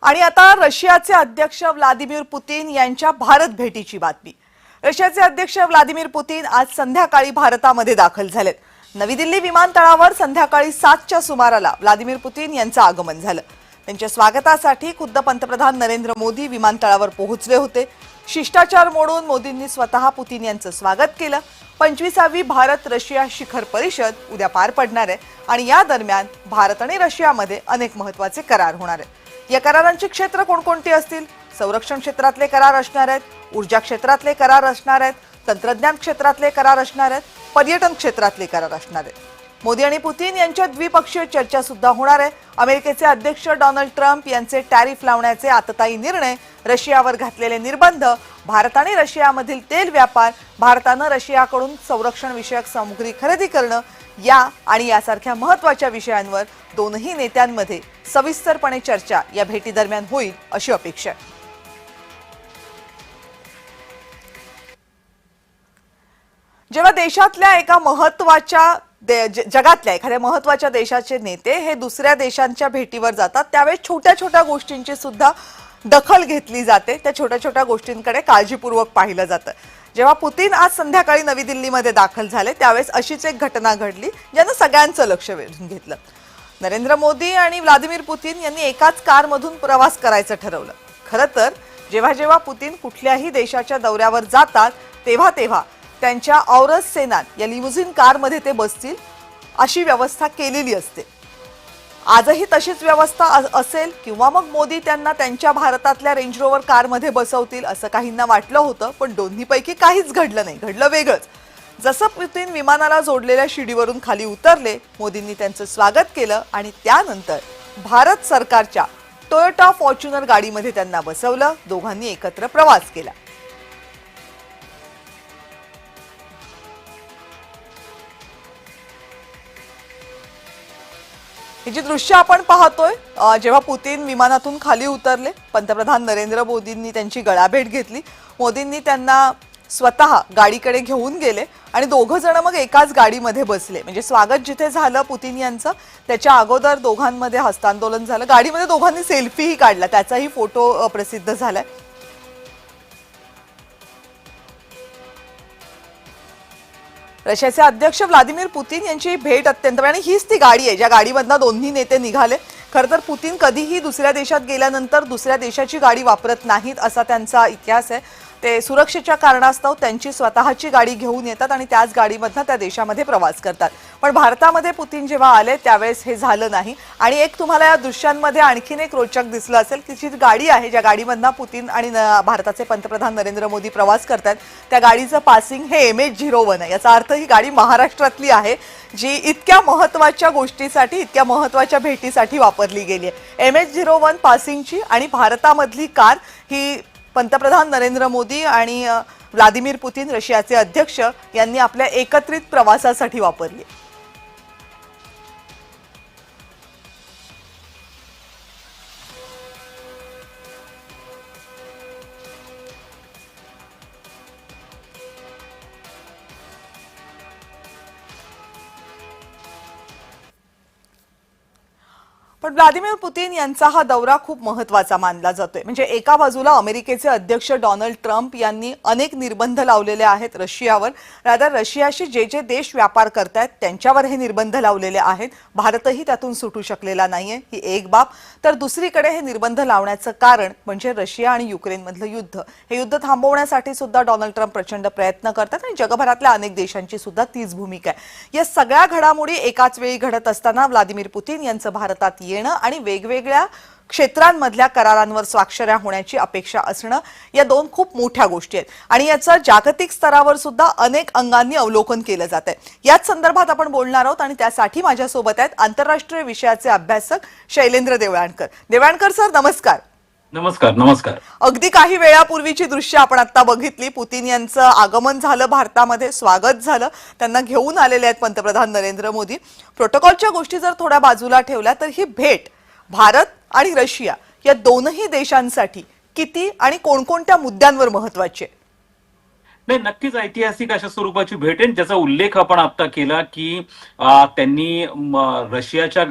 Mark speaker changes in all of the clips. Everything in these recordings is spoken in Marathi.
Speaker 1: आणि आता रशियाचे अध्यक्ष व्लादिमीर पुतीन यांच्या भारत भेटीची बातमी। रशियाचे अध्यक्ष व्लादिमीर पुतीन आज संध्याकाळी भारतामध्ये दाखल झालेत। नवी दिल्ली विमानतळावर संध्याकाळी 7च्या सुमाराला व्लादिमीर पुतीन यांचं आगमन झालं। त्यांच्या स्वागतासाठी खुद्द पंतप्रधान नरेंद्र मोदी विमानतळावर पोहोचले होते। शिष्टाचार मोडून मोदींनी स्वतः पुतीन यांचं स्वागत केलं। 25वी भारत रशिया शिखर परिषद उद्या पार पडणार आहे आणि या दरम्यान भारत आणि रशियामध्ये अनेक महत्त्वाचे करार होणार आहेत। या करारांची क्षेत्र कोणकोणती असतील? संरक्षण क्षेत्रातले करार असणार आहेत, ऊर्जा क्षेत्रातले करार असणार आहेत, तंत्रज्ञान क्षेत्रातले करार असणार आहेत, पर्यटन क्षेत्रातले करार असणार आहेत। मोदी आणि पुतीन यांच्यात द्विपक्षीय चर्चा सुद्धा होणार आहे। अमेरिकेचे अध्यक्ष डोनाल्ड ट्रम्प यांचे टॅरिफ लावण्याचे आततायी निर्णय, रशियावर घातलेले निर्बंध, भारत आणि रशियामधील तेल व्यापार, भारताने रशियाकडून संरक्षण विषयक सामुग्री खरेदी करणं या आणि यासारख्या महत्त्वाच्या विषयांवर दोनही नेत्यांमध्ये सविस्तरपणे चर्चा या भेटी दरम्यान होईल अशी अपेक्षा आहे। जेव्हा देशातल्या एका महत्त्वाच्या जगातल्या एखाद्या महत्त्वाच्या देशाचे नेते हे दुसऱ्या देशांच्या भेटीवर जातात त्यावेळेस छोट्या छोट्या गोष्टींची सुद्धा दखल घेतली जाते। त्या छोट्या छोट्या गोष्टींकडे काळजीपूर्वक पाहिलं जातं। जेव्हा पुतीन आज संध्याकाळी नवी दिल्लीमध्ये दाखल झाले त्यावेळेस अशीच एक घटना घडली ज्याने सगळ्यांचं लक्ष वेधून घेतलं। नरेंद्र मोदी आणि व्लादिमीर पुतीन यांनी एकाच कारमधून प्रवास करायचं ठरवलं। खरं तर जेव्हा जेव्हा पुतीन कुठल्याही देशाच्या दौऱ्यावर जातात तेव्हा तेव्हा त्यांच्या औरस सेनान या लिमुझिन कारमध्ये ते बसतील अशी व्यवस्था केलेली असते। आजही तशीच व्यवस्था असेल किंवा मग मोदी त्यांना त्यांच्या भारतातल्या रेंज रोवर कारमध्ये बसवतील असं काहींना वाटलं होतं, पण दोन्हीपैकी काहीच घडलं नाही। घडलं वेगळंच। जसं पुतीन विमानाला जोडलेल्या शिडीवरून खाली उतरले, मोदींनी त्यांचं स्वागत केलं आणि त्यानंतर भारत सरकारच्या टोयोटा फॉर्च्युनर गाडीमध्ये त्यांना बसवलं। दोघांनी एकत्र प्रवास केला। ही जी दृश्य आपण पाहतोय, जेव्हा पुतीन विमानातून खाली उतरले, पंतप्रधान नरेंद्र मोदींनी त्यांची गळाभेट घेतली। मोदींनी त्यांना स्वतः गाडीकडे घेऊन गेले आणि दोघं जण मग एकाच गाडीमध्ये बसले। म्हणजे स्वागत जिथे झालं पुतीन यांचं त्याच्या अगोदर दोघांमध्ये हस्तांदोलन झालं। गाडीमध्ये दोघांनी सेल्फीही काढला, त्याचाही फोटो प्रसिद्ध झालाय। रशियाचे अध्यक्ष व्लादिमीर पुतीन यांची भेट अत्यंत, आणि हीच ती गाडी आहे ज्या गाडीमधून दोन्ही नेते निघाले। खरं तर पुतीन कधीही दुसऱ्या देशात गेल्यानंतर दुसऱ्या देशाची गाडी वापरत नाहीत असा त्यांचा इतिहास आहे। ते सुरक्षेच्या कारणास्तव त्यांची स्वतःची गाडी घेऊन येतात आणि त्याच गाडीमधून त्या देशामध्ये प्रवास करतात। पण भारतामध्ये पुतीन जेव्हा आले त्यावेळेस हे झालं नाही। आणि एक तुम्हाला या दृश्यांमध्ये आणखीन एक रोचक दिसलं असेल की जी गाडी आहे ज्या गाडीमधून पुतीन आणि भारताचे पंतप्रधान नरेंद्र मोदी प्रवास करतात त्या गाडीचं पासिंग हे MH01 आहे। याचा अर्थ ही गाडी महाराष्ट्रातली आहे जी इतक्या महत्त्वाच्या गोष्टीसाठी, इतक्या महत्त्वाच्या भेटीसाठी वापरली गेली आहे। MH01 पासिंगची आणि भारतामधली कार ही पंतप्रधान नरेंद्र मोदी आणि व्लादिमीर पुतीन रशियाचे अध्यक्ष यांनी आपल्या एकत्रित प्रवासासाठी वापरली। पण व्लादिमीर पुतीन यांचा हा दौरा खूप महत्त्वाचा मानला जातोय। म्हणजे एका बाजूला अमेरिकेचे अध्यक्ष डोनाल्ड ट्रम्प यांनी अनेक निर्बंध लावलेले आहेत रशियावर। रादर रशियाशी जे जे देश व्यापार करतायत त्यांच्यावर हे निर्बंध लावलेले आहेत। भारतही त्यातून सुटू शकलेला नाहीये, ही एक बाब। तर दुसरीकडे हे निर्बंध लावण्याचं कारण म्हणजे रशिया आणि युक्रेनमधलं युद्ध। हे युद्ध थांबवण्यासाठी सुद्धा डोनाल्ड ट्रम्प प्रचंड प्रयत्न करतात आणि जगभरातल्या अनेक देशांची सुद्धा तीच भूमिका आहे। या सगळ्या घडामोडी एकाच वेळी घडत असताना व्लादिमीर पुतीन यांचं भारतात येणं आणि वेगवेगळ्या क्षेत्रांमधल्या करारांवर स्वाक्षऱ्या होण्याची अपेक्षा असणं या दोन खूप मोठ्या गोष्टी आहेत आणि याचं जागतिक स्तरावर सुद्धा अनेक अंगांनी अवलोकन केलं जात आहे। याच संदर्भात आपण बोलणार आहोत आणि त्यासाठी माझ्यासोबत आहेत आंतरराष्ट्रीय विषयाचे अभ्यासक शैलेंद्र देवळाणकर। देवळाणकर सर, नमस्कार।
Speaker 2: नमस्कार। नमस्कार।
Speaker 1: अगदी काही वेळापूर्वीची दृश्य आपण आता बघितली। पुतीन यांचं आगमन झालं, भारतामध्ये स्वागत झालं, त्यांना घेऊन आलेले आहेत पंतप्रधान नरेंद्र मोदी। प्रोटोकॉलच्या गोष्टी जर थोड्या बाजूला ठेवल्या तर ही भेट भारत आणि रशिया या दोनही देशांसाठी किती आणि कोणकोणत्या मुद्द्यांवर महत्त्वाची आहे?
Speaker 2: नाही, नक्कीच ऐतिहासिक अशा स्वरूपाची भेट आहे, ज्याचा उल्लेख आपण आता केला की त्यांनी रशियाच्या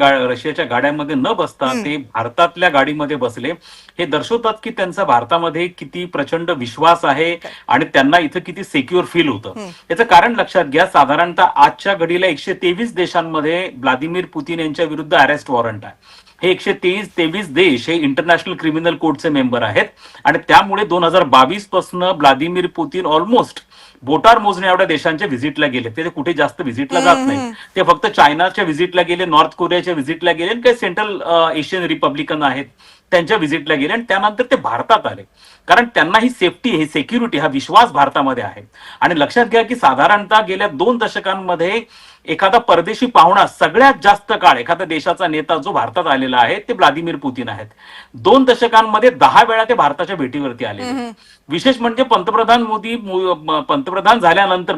Speaker 2: गाड्यांमध्ये न बसता
Speaker 1: हम्म.
Speaker 2: ते भारतातल्या गाडीमध्ये बसले. हे दर्शवतात की त्यांचा भारतामध्ये किती प्रचंड विश्वास आहे आणि त्यांना इथं किती सिक्युअर फील होतं.
Speaker 1: हम्म.
Speaker 2: याचं कारण लक्षात घ्या, साधारणतः आजच्या घडीला 123 देशांमध्ये व्लादिमीर पुतीन यांच्या विरुद्ध अरेस्ट वॉरंट आहे. हे 123 देश हे इंटरनॅशनल क्रिमिनल कोर्टचे मेंबर आहेत आणि त्यामुळे 2022 पासून व्लादिमीर पुतीन ऑलमोस्ट बोटार मोजण्या एवढ्या देशांच्या व्हिजिटला गेले. ते कुठे जास्त व्हिजिटला जात नाही. ते फक्त चायनाच्या व्हिजिटला गेले, नॉर्थ कोरियाच्या व्हिजिटला गेले आणि काही सेंट्रल एशियन रिपब्लिकन आहेत त्यांच्या व्हिजिटला गेले आणि त्यानंतर ते भारतात आले. कारण त्यांना ही सेफ्टी, ही सेक्युरिटी, हा विश्वास भारतामध्ये आहे. आणि लक्षात घ्या की साधारणतः गेल्या 2 दशकांमध्ये एखादा परदेशी पाहुणा सगळ्यात जास्त काळ एखाद्या देशाचा नेता जो भारतात आलेला आहे ते व्लादिमीर पुतीन आहेत. 2 दशकांमध्ये 10 वेळा ते भारताच्या भेटीवरती आले. विशेष म्हणजे मोदी पंतप्रधान झाल्यानंतर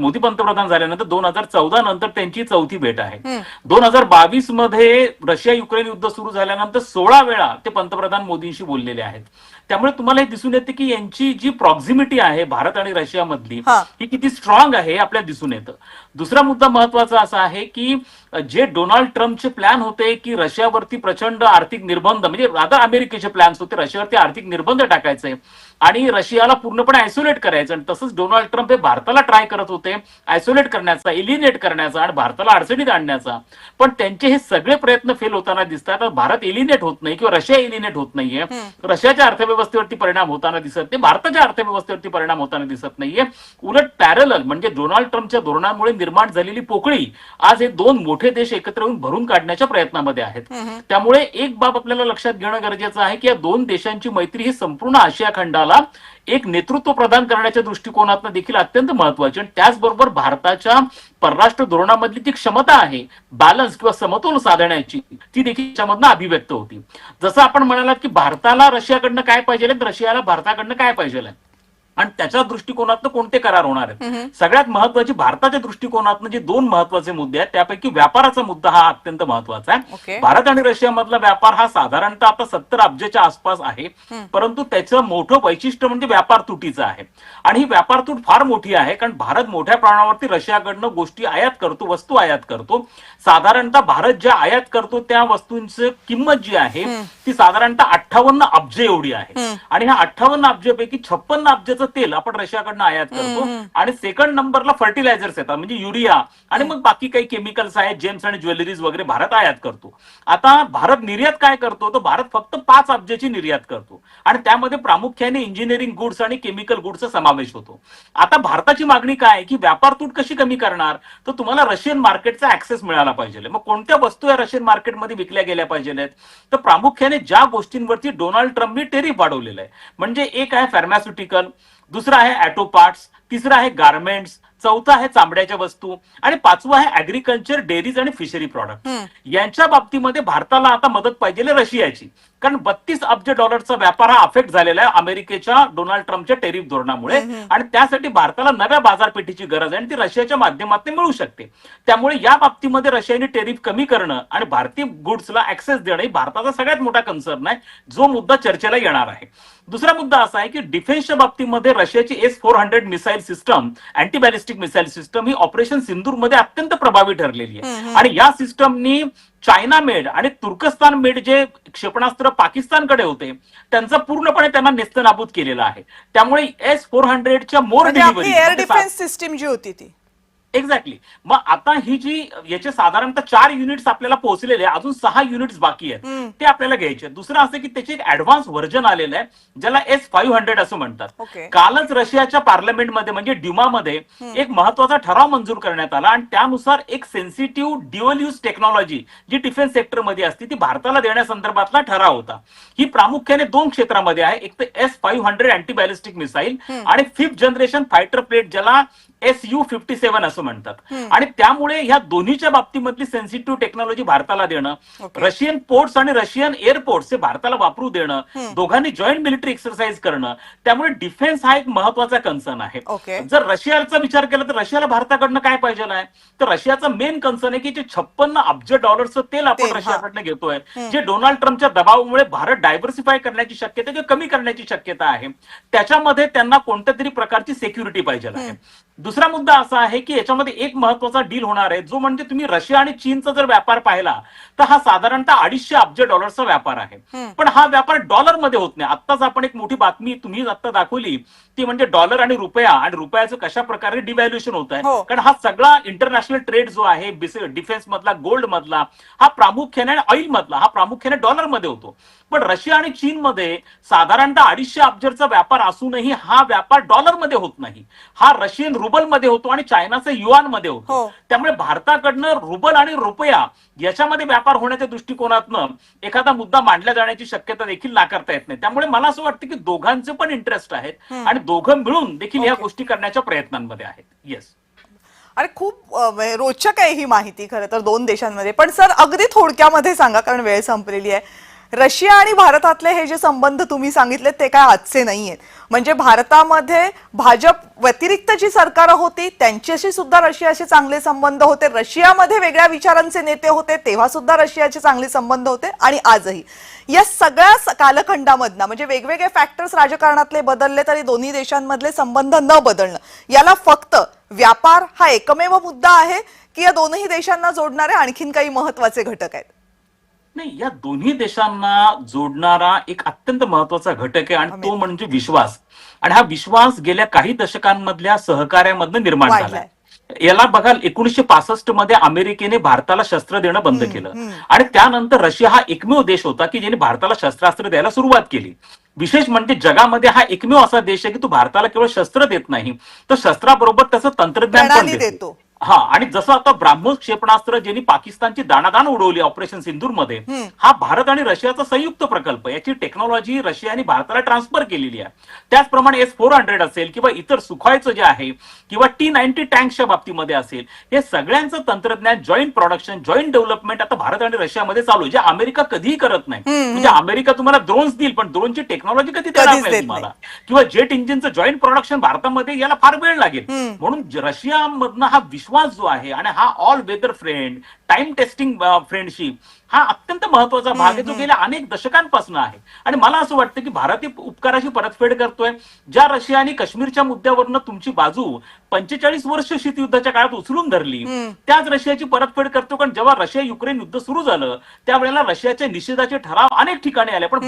Speaker 2: 2014 नंतर त्यांची 4थी भेट आहे. 2022 मध्ये रशिया युक्रेन युद्ध सुरू झाल्यानंतर 16 वेळा ते पंतप्रधान मोदींशी बोललेले आहेत. त्यामुळे तुम्हाला हे दिसून येते की यांची जी प्रॉक्झिमिटी आहे भारत आणि रशिया मधली ही किती स्ट्रॉंग आहे आपल्याला दिसून येतं. दुसरा मुद्दा महत्वाचा असा आहे की जे डोनाल्ड ट्रम्पचे प्लॅन होते की रशियावरती प्रचंड आर्थिक निर्बंध, म्हणजे आता अमेरिकेचे प्लॅन्स होते रशियावरती आर्थिक निर्बंध टाकायचे आणि रशियाला पूर्णपणे आयसोलेट करायचं, आणि तसंच डोनाल्ड ट्रम्प हे भारताला ट्राय करत होते आयसोलेट करण्याचा, एलिनेट करण्याचा आणि भारताला अडचणीत आणण्याचा. पण त्यांचे हे सगळे प्रयत्न फेल होताना दिसतात. भारत एलिनेट होत नाही किंवा रशिया एलिनेट होत नाहीये. रशियाच्या अर्थव्यवस्थेवरती परिणाम होताना दिसत नाही, भारताच्या अर्थव्यवस्थेवरती परिणाम होताना दिसत नाहीये. उलट पॅरलल म्हणजे डोनाल्ड ट्रम्पच्या धोरणामुळे निर्माण झालेली पोकळी आज हे 2 मोठे देश एकत्र येऊन भरून काढण्याच्या प्रयत्नामध्ये आहेत. त्यामुळे एक बाब आपल्याला लक्षात घेणं गरजेचं आहे की या 2 देशांची मैत्री ही संपूर्ण आशिया खंडाला एक नेतृत्व प्रदान करण्याच्या दृष्टिकोनातून देखील अत्यंत महत्वाची, आणि त्याचबरोबर भारताच्या परराष्ट्र धोरणामधली ती क्षमता आहे बॅलन्स किंवा समतोल साधण्याची, ती देखील त्याच्यामधनं अभिव्यक्त होती. जसं आपण म्हणालात की भारताला रशियाकडनं काय पाहिजे, रशियाला भारताकडनं काय पाहिजे आणि त्याच्या दृष्टिकोनातनं कोणते करार होणार आहेत. सगळ्यात महत्वाची भारताच्या दृष्टिकोनातनं जे 2 महत्वाचे मुद्दे आहेत त्यापैकी व्यापाराचा मुद्दा हा अत्यंत महत्वाचा आहे. भारत आणि रशियामधला व्यापार हा साधारणतः आता 70 अब्जच्या आसपास आहे, परंतु त्याचं मोठं वैशिष्ट्य म्हणजे व्यापार तुटीचं आहे. आणि ही व्यापार तूट फार मोठी आहे कारण भारत मोठ्या प्रमाणावरती रशियाकडनं गोष्टी आयात करतो, वस्तू आयात करतो. साधारणतः भारत ज्या आयात करतो त्या वस्तूंची किंमत जी आहे ती साधारणतः 58 अब्ज एवढी आहे. आणि ह्या 58 अब्जपैकी 56 अब्जचं तेल आपण रशियाकडनं आयात करतो आणि सेकंड नंबरला फर्टिलायझर्स येतात म्हणजे युरिया आणि मग बाकी काही केमिकल्स आहेत, जेम्स आणि ज्वेलरीज वगैरे भारत आयात करतो. आता भारत निर्यात काय करतो, तर भारत फक्त 5 अब्जची निर्यात करतो आणि त्यामध्ये प्रामुख्याने इंजिनिअरिंग गुड्स आणि केमिकल गुड्सचा समावेश होतो. आता भारताची मागणी काय की व्यापार तूट कशी कमी करणार, तर तुम्हाला रशियन मार्केटचा ऍक्सेस मिळाला पाहिजे. मग कोणत्या वस्तू या रशियन मार्केटमध्ये विकल्या गेल्या पाहिजेत, तर प्रामुख्याने ज्या गोष्टींवरती डोनाल्ड ट्रम्पनी टेरिफ वाढवलेलं आहे, म्हणजे एक आहे फार्मास्युटिकल, दुसरा आहे ऑटो पार्ट्स, तिसरा आहे गार्मेंट्स, चौथा आहे चामड्याच्या वस्तू आणि 5वं आहे ऍग्रिकल्चर, डेअरीज आणि फिशरी प्रॉडक्ट. यांच्या बाबतीमध्ये भारताला आता मदत पाहिजे रशियाची, कारण 32 अब्ज डॉलरचा व्यापार हा अफेक्ट झालेला आहे अमेरिकेच्या डोनाल्ड ट्रम्पच्या टेरिफ धोरणामुळे आणि त्यासाठी भारताला नव्या बाजारपेठेची गरज आहे आणि ती रशियाच्या माध्यमातून मिळू शकते. त्यामुळे या बाबतीमध्ये रशियाने टेरिफ कमी करणं आणि भारतीय गुड्सला ऍक्सेस देणं ही भारताचा सगळ्यात मोठा कन्सर्न आहे, जो मुद्दा चर्चेला येणार आहे. दुसरा मुद्दा असा आहे की डिफेन्सच्या बाबतीमध्ये रशियाची S-400 missile system, anti ballistic missile system ही ऑपरेशन सिंदूरमध्ये अत्यंत प्रभावी ठरलेली आहे आणि या सिस्टमनी चायना मेड आणि तुर्कस्तान मेड जे क्षेपणास्त्र पाकिस्तानकडे होते त्यांचा पूर्णपणे त्यांना नेस्तनाबूत केलेला आहे. त्यामुळे S-400च्या मोर डिलिव्हरी
Speaker 1: एअर डिफेन्स सिस्टीम जी होती ती
Speaker 2: एक्झॅक्टली. मग आता ही जी याचे साधारणतः 4 युनिट्स आपल्याला पोहोचलेले आहे, अजून 6 युनिट्स बाकी आहेत ते आपल्याला घ्यायचे. दुसरं असं की त्याचे एक ऍडव्हान्स व्हर्जन आलेलं आहे ज्याला S-500 असं म्हणतात. कालच रशियाच्या पार्लमेंटमध्ये म्हणजे ड्युमामध्ये एक महत्वाचा ठराव मंजूर करण्यात आला आणि त्यानुसार एक सेन्सिटिव्ह ड्युअल यूज टेक्नॉलॉजी जी डिफेन्स सेक्टरमध्ये असते ती भारताला देण्यासंदर्भातला ठराव होता. ही प्रामुख्याने 2 क्षेत्रामध्ये आहे, एक तर S-500 अँटी बॅलिस्टिक मिसाईल आणि 5th जनरेशन फायटर प्लेट ज्याला Su-57 असं असं म्हणतात. आणि त्यामुळे ह्या दोन्हीच्या बाबतीमधली सेन्सिटिव्ह टेक्नॉलॉजी भारताला देणं, रशियन पोर्ट्स आणि रशियन एअरपोर्ट्स हे भारताला वापरू देणं, दोघांनी जॉईंट मिलिटरी एक्सरसाइज करणं, त्यामुळे डिफेन्स हा एक महत्वाचा कन्सर्न आहे. जर रशियाचा विचार केला तर रशियाला भारताकडनं काय पाहिजे आहे, तर रशियाचा मेन कन्सर्न आहे की जे 56 अब्ज डॉलरचं तेल आपण रशियाकडनं घेतोय, जे डोनाल्ड ट्रम्पच्या दबावामुळे भारत डायव्हर्सिफाय करण्याची शक्यता किंवा कमी करण्याची शक्यता आहे, त्याच्यामध्ये त्यांना कोणत्या तरी प्रकारची सिक्युरिटी पाहिजे आहे. दुसरा मुद्दा असा आहे की याच्यामध्ये एक महत्वाचा डील होणार आहे, जो म्हणजे तुम्ही रशिया आणि चीनचा जर व्यापार पाहिला तर हा साधारणतः 250 अब्ज डॉलरचा व्यापार आहे. पण हा व्यापार डॉलरमध्ये होत नाही. आत्ताच आपण एक मोठी बातमी तुम्ही आता दाखवली ती म्हणजे डॉलर आणि रुपयाचं कशा प्रकारे डिव्हॅल्युएशन होत आहे. कारण हा सगळा इंटरनॅशनल ट्रेड जो आहे डिफेन्स मधला, गोल्ड मधला, हा प्रामुख्याने ऑइल मधला, हा प्रामुख्याने डॉलरमध्ये होतो. पण रशिया आणि चीनमध्ये साधारणतः 250 अब्जचा व्यापार असूनही हा व्यापार डॉलरमध्ये होत नाही, हा रशियन रुबलमध्ये होतो आणि चायनाचा युआनमध्ये होतो. त्यामुळे भारताकडनं रुबल आणि रुपया याच्यामध्ये व्यापार होण्याच्या दृष्टिकोनातनं एखादा मुद्दा मांडला जाण्याची शक्यता देखील नाकारता येत नाही. त्यामुळे मला असं वाटतं की दोघांचे पण इंटरेस्ट आहेत आणि दोघं मिळून देखील या गोष्टी करण्याच्या प्रयत्नांमध्ये आहेत. येस.
Speaker 1: आणि खूप रोचक आहे ही माहिती खरं तर दोन देशांमध्ये. पण सर अगदी थोडक्यामध्ये सांगा, कारण वेळ संपलेली आहे. रशिया आणि भारतातले हे जे संबंध तुम्ही सांगितले ते काय आजचे नाहीयेत. म्हणजे भारतामध्ये भाजप व्यतिरिक्त जी सरकार होती त्यांच्याशी सुद्धा रशियाशी चांगले संबंध होते, रशियामध्ये वेगळ्या विचारांचे नेते होते तेव्हा सुद्धा रशियाचे चांगले संबंध होते, आणि आजही. या सगळ्या कालखंडामधनं म्हणजे वेगवेगळे फॅक्टर्स राजकारणातले बदलले तरी दोन्ही देशांमधले संबंध न बदलणं, याला फक्त व्यापार हा एकमेव मुद्दा आहे की या दोनही देशांना जोडणारे आणखीन काही महत्वाचे घटक आहेत?
Speaker 2: नाही, या दोन्ही देशांना जोडणारा एक अत्यंत महत्वाचा घटक आहे आणि तो म्हणजे विश्वास. आणि हा विश्वास गेल्या काही दशकांमधल्या सहकार्यामधनं निर्माण झाला. याला बघा, 1965 मध्ये अमेरिकेने भारताला शस्त्र देणं बंद केलं आणि त्यानंतर रशिया हा एकमेव देश होता की ज्याने भारताला शस्त्रास्त्र द्यायला सुरुवात केली. विशेष म्हणजे जगामध्ये हा एकमेव असा देश आहे की तो भारताला केवळ शस्त्र देत नाही, तर शस्त्राबरोबर त्याचं तंत्रज्ञान पण देतो. हा, आणि जसं आता ब्राह्मोस क्षेपणास्त्र ज्यांनी पाकिस्तानची दाणादाण उडवली ऑपरेशन सिंदूरमध्ये, हा भारत आणि रशियाचा संयुक्त प्रकल्प. याची टेक्नॉलॉजी रशियाने भारताला ट्रान्सफर केलेली आहे. त्याचप्रमाणे S-400 असेल किंवा इतर सुखॉयचं जे आहे किंवा T-90 टँक्सच्या बाबतीमध्ये असेल, हे सगळ्यांचं तंत्रज्ञान, जॉईंट प्रोडक्शन, जॉईंट डेव्हलपमेंट आता भारत आणि रशियामध्ये चालू आहे, जे अमेरिका कधीही करत नाही. म्हणजे अमेरिका तुम्हाला ड्रोन्स देईल पण ड्रोनची टेक्नॉलॉजी कधी देणार नाही तुम्हाला, किंवा जेट इंजिनचं जॉईंट प्रोडक्शन भारतामध्ये याला फार वेळ लागेल. म्हणून रशियामधनं हा विश्वास जो आहे आणि हा all weather friend, time testing friendship, हा अत्यंत महत्वाचा भाग आहे जो गेल्या अनेक दशकांपासून आहे. आणि मला असं वाटतं की भारत उपकाराची परतफेड करतोय. ज्या रशियाने काश्मीरच्या मुद्द्यावरनं तुमची बाजू 45 वर्ष शीतयुद्धाच्या काळात उचलून धरली, त्याच रशियाची परतफेड करतो. कारण जेव्हा रशिया युक्रेन युद्ध सुरू झालं त्यावेळेला रशियाच्या निषेधाचे ठराव अनेक ठिकाणी आले, पण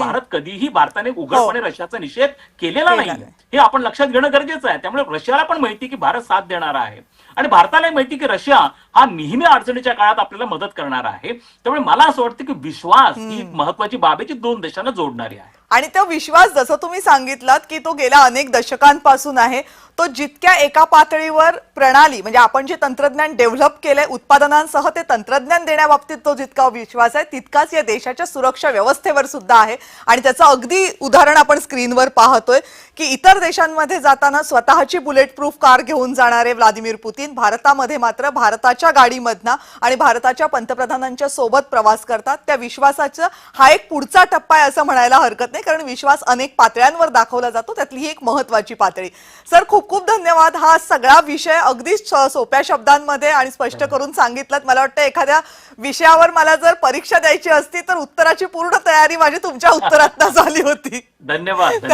Speaker 2: भारताने उघडपणे रशियाचा निषेध केलेला नाही, हे आपण लक्षात घेणं गरजेचं आहे. त्यामुळे रशियाला पण माहिती की भारत साथ देणारा आहे आणि भारताला माहिती की रशिया हा नेहमी अडचणीच्या काळात आपल्याला मदत करणारा आहे. त्यामुळे मला असं वाटतं की विश्वास ही महत्वाची बाब आहे जी दोन देशांना जोडणारी आहे.
Speaker 1: आणि तो विश्वास जसं तुम्ही सांगितलात की तो गेल्या अनेक दशकांपासून आहे, तो जितक्या एका पातळीवर प्रणाली म्हणजे आपण जे तंत्रज्ञान डेव्हलप केलंय उत्पादनांसह ते तंत्रज्ञान देण्याबाबतीत तो जितका विश्वास आहे तितकाच या देशाच्या सुरक्षा व्यवस्थेवर सुद्धा आहे. आणि त्याचं अगदी उदाहरण आपण स्क्रीनवर पाहतोय की इतर देशांमध्ये जाताना स्वतःची बुलेट प्रूफ कार घेऊन जाणारे व्लादिमीर पुतीन भारतामध्ये मात्र भारताच्या गाडीमधनं आणि भारताच्या पंतप्रधानांच्या सोबत प्रवास करतात. त्या विश्वासाचा हा एक पुढचा टप्पा आहे असं म्हणायला हरकत नाही, कारण विश्वास अनेक पातळ्यांवर दाखवला जातो, त्यातली ही एक महत्वाची पातळी. सर खूप खूप धन्यवाद. हा सगळा विषय अगदी सोप्या शब्दांमध्ये आणि स्पष्ट करून सांगितलं. मला वाटतं एखाद्या विषयावर मला जर परीक्षा द्यायची असती तर उत्तराची पूर्ण तयारी माझी तुमच्या उत्तरातनं झाली होती.
Speaker 2: धन्यवाद.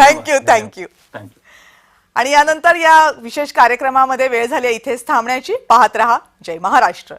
Speaker 1: थँक्यू. आणि यानंतर या विशेष कार्यक्रमामध्ये वेळ झाली इथेच थांबण्याची. पाहत रहा जय महाराष्ट्र.